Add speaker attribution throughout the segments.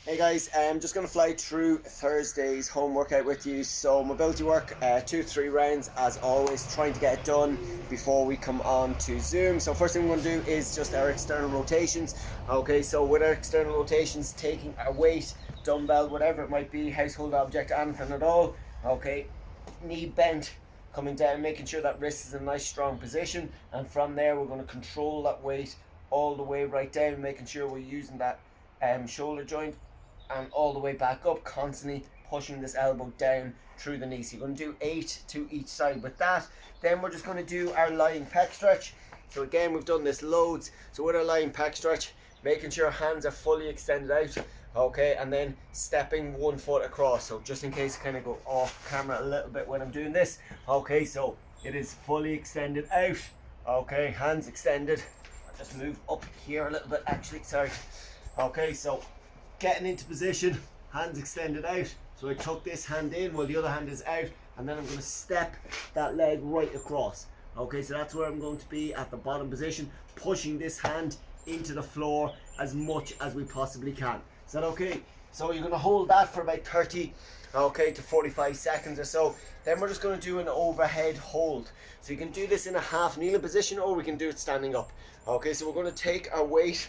Speaker 1: Hey guys, I'm just going to fly through Thursday's home workout with you. So mobility work, 2-3 rounds as always, trying to get it done before we come on to Zoom. So first thing we're going to do is just our external rotations. Okay, so with our external rotations, taking a weight, dumbbell, whatever it might be, household object, anything at all. Okay, knee bent, coming down, making sure that wrist is in a nice strong position, and from there we're going to control that weight all the way right down, making sure we're using that shoulder joint and all the way back up, constantly pushing this elbow down through the knee. So you're going to do 8 to each side with that. Then we're just going to do our lying pec stretch. So again, we've done this loads. So with our lying pec stretch, making sure our hands are fully extended out, okay, and then stepping one foot across. So just in case I kind of go off camera a little bit when I'm doing this, okay, so it is fully extended out, okay, hands extended. I'll just move up here a little bit actually, sorry. Okay, so getting into position, hands extended out. So I tuck this hand in while the other hand is out, and then I'm going to step that leg right across. Okay, so that's where I'm going to be at the bottom position, pushing this hand into the floor as much as we possibly can. Is that okay? So you're going to hold that for about 30 to 45 seconds or so. Then we're just going to do an overhead hold. So you can do this in a half kneeling position, or we can do it standing up. Okay, so we're going to take our weight.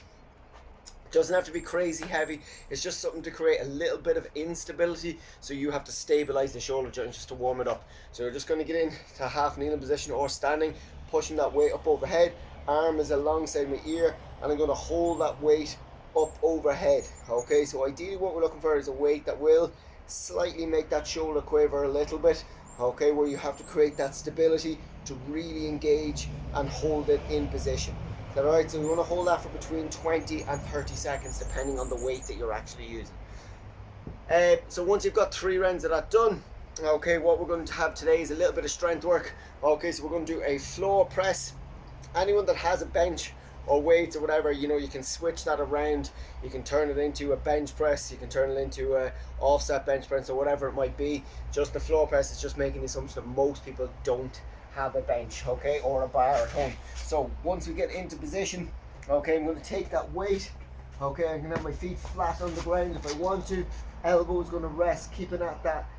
Speaker 1: Doesn't have to be crazy heavy. It's just something to create a little bit of instability, so you have to stabilize the shoulder joint just to warm it up. So we're just going to get into a half kneeling position or standing, pushing that weight up overhead. Arm is alongside my ear, and I'm going to hold that weight up overhead. Okay, so ideally what we're looking for is a weight that will slightly make that shoulder quiver a little bit. Okay, where you have to create that stability to really engage and hold it in position. Is that alright? So we want to hold that for between 20 and 30 seconds depending on the weight that you're actually using. So once you've got 3 rounds of that done, okay, what we're going to have today is a little bit of strength work. Okay, so we're going to do a floor press. Anyone that has a bench or weights or whatever, you know, you can switch that around. You can turn it into a bench press, you can turn it into a offset bench press or whatever it might be. Just the floor press is just making the assumption that most people don't have a bench, okay, or a bar at home. So once we get into position, okay, I'm going to take that weight, okay, I can have my feet flat on the ground if I want to, elbows going to rest, keeping at that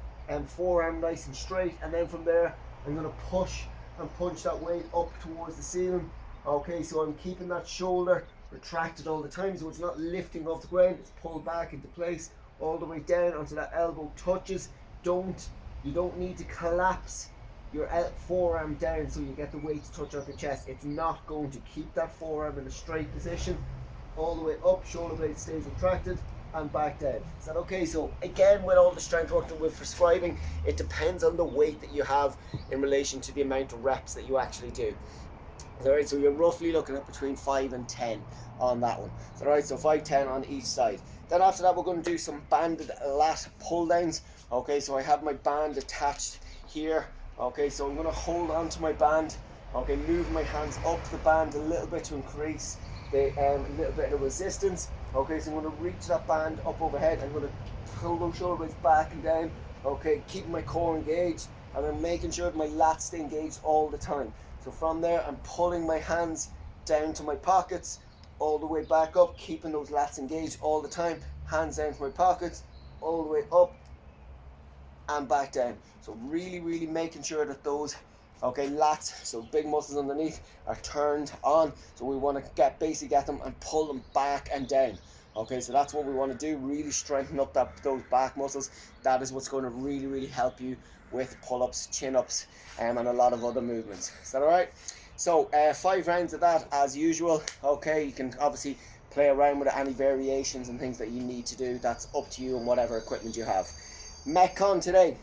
Speaker 1: forearm nice and straight, and then from there I'm going to push and punch that weight up towards the ceiling. Okay, so I'm keeping that shoulder retracted all the time, so it's not lifting off the ground, it's pulled back into place all the way down until that elbow touches. You don't need to collapse your forearm down so you get the weight to touch off your chest. It's not going to keep that forearm in a straight position. All the way up, shoulder blade stays retracted, and back down. Is that okay? So again, with all the strength work that we're prescribing, it depends on the weight that you have in relation to the amount of reps that you actually do. Alright, so you're roughly looking at between 5 and 10 on that one. Alright, so 5, 10 on each side. Then after that, we're going to do some banded lat pull downs. Okay, so I have my band attached here. Okay, so I'm going to hold on to my band. Okay, move my hands up the band a little bit to increase the little bit of resistance. Okay, so I'm going to reach that band up overhead. I'm going to pull those shoulder blades back and down. Okay, keeping my core engaged, and then making sure that my lats stay engaged all the time. So from there, I'm pulling my hands down to my pockets, all the way back up, keeping those lats engaged all the time. Hands down to my pockets, all the way up and back down. So really making sure that those lats, so big muscles underneath, are turned on. So we want to basically get them and pull them back and down. Okay, so that's what we want to do, really strengthen up those back muscles. That is what's going to really help you with pull-ups, chin-ups, and a lot of other movements. Is that alright? So 5 rounds of that as usual. Okay, you can obviously play around with any variations and things that you need to do. That's up to you and whatever equipment you have. Metcon today.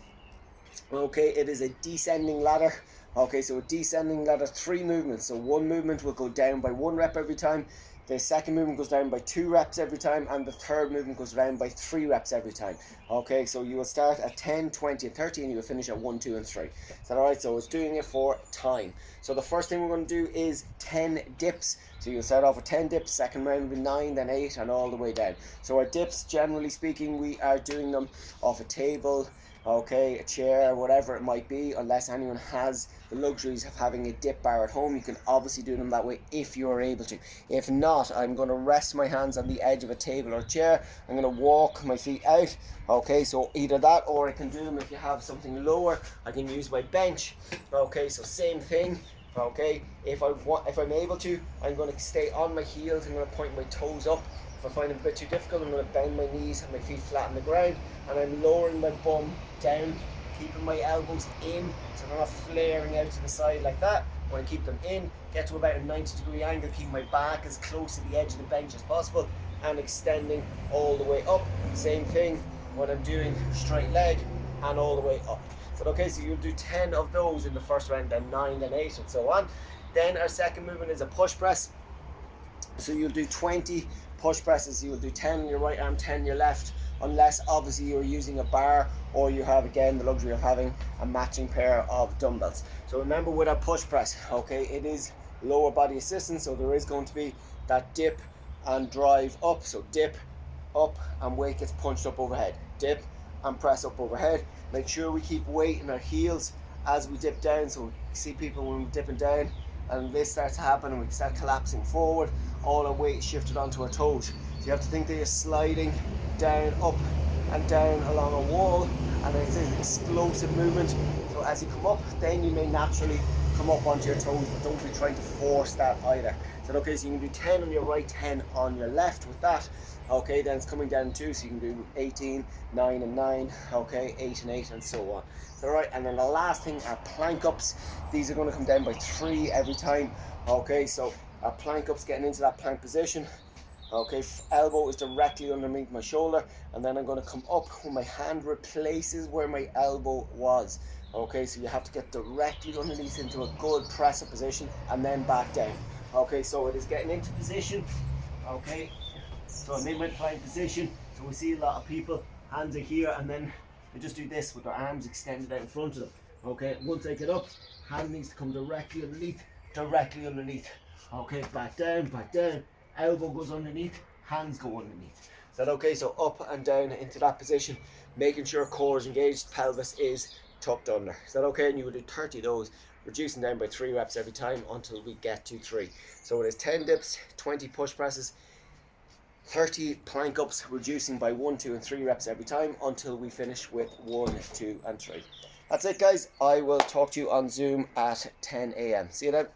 Speaker 1: Okay, it is a descending ladder. Okay, so a descending ladder, 3 movements. So one movement will go down by 1 rep every time. The second movement goes down by 2 reps every time, and the third movement goes down by 3 reps every time. Okay, so you will start at 10, 20, and 30, and you will finish at 1, 2, and 3. Is that alright? So it's doing it for time. So the first thing we're going to do is 10 dips. So you'll start off with 10 dips, second round will be 9, then 8, and all the way down. So our dips, generally speaking, we are doing them off a table, okay, a chair, whatever it might be, unless anyone has the luxuries of having a dip bar at home. You can obviously do them that way if you're able to. If not, I'm going to rest my hands on the edge of a table or chair. I'm going to walk my feet out, okay, so either that, or I can do them if you have something lower. I can use my bench, okay, so same thing. Okay, if I'm able to, I'm going to stay on my heels. I'm going to point my toes up. If I find it a bit too difficult, I'm going to bend my knees and my feet flat on the ground, and I'm lowering my bum down, keeping my elbows in, so they're not flaring out to the side like that. I want to keep them in, get to about a 90-degree angle, keep my back as close to the edge of the bench as possible, and extending all the way up. Same thing when I'm doing straight leg, and all the way up. So okay, so you'll do 10 of those in the first round, then 9, then 8, and so on. Then our second movement is a push press. So you'll do 20 push presses. You'll do 10 on your right arm, 10 on your left, unless obviously you're using a bar or you have, again, the luxury of having a matching pair of dumbbells. So remember, with our push press, okay, it is lower body assistance, so there is going to be that dip and drive up. So dip, up, and weight gets punched up overhead. Dip and press up overhead. Make sure we keep weight in our heels as we dip down. So we see people when we're dipping down and this starts to happen and we start collapsing forward, all our weight is shifted onto our toes. So you have to think that you're sliding down, up and down along a wall, and it's an explosive movement. So as you come up, then you may naturally come up onto your toes, but don't be trying to force that either. So okay, so you can do 10 on your right, 10 on your left with that. Okay, then it's coming down 2, so you can do 18, 9 and 9, okay, 8 and 8, and so on. So right, and then the last thing are plank ups. These are going to come down by 3 every time. Okay, so our plank ups, getting into that plank position. Okay, elbow is directly underneath my shoulder, and then I'm going to come up when my hand replaces where my elbow was. Okay, so you have to get directly underneath into a good press up position, and then back down. Okay, so it is getting into position. Okay, so I'm in my plank position. So we see a lot of people, hands are here, and then they just do this with their arms extended out in front of them. Okay, once I get up, hand needs to come directly underneath, directly underneath. Okay, back down, elbow goes underneath, hands go underneath. Is that okay? So up and down into that position, making sure core is engaged, pelvis is tucked under. Is that okay? And you will do 30 of those, reducing down by 3 reps every time until we get to 3. So it is 10 dips, 20 push presses, 30 plank ups, reducing by 1, 2 and 3 reps every time until we finish with 1, 2 and 3. That's it, guys. I will talk to you on Zoom at 10 a.m. See you then.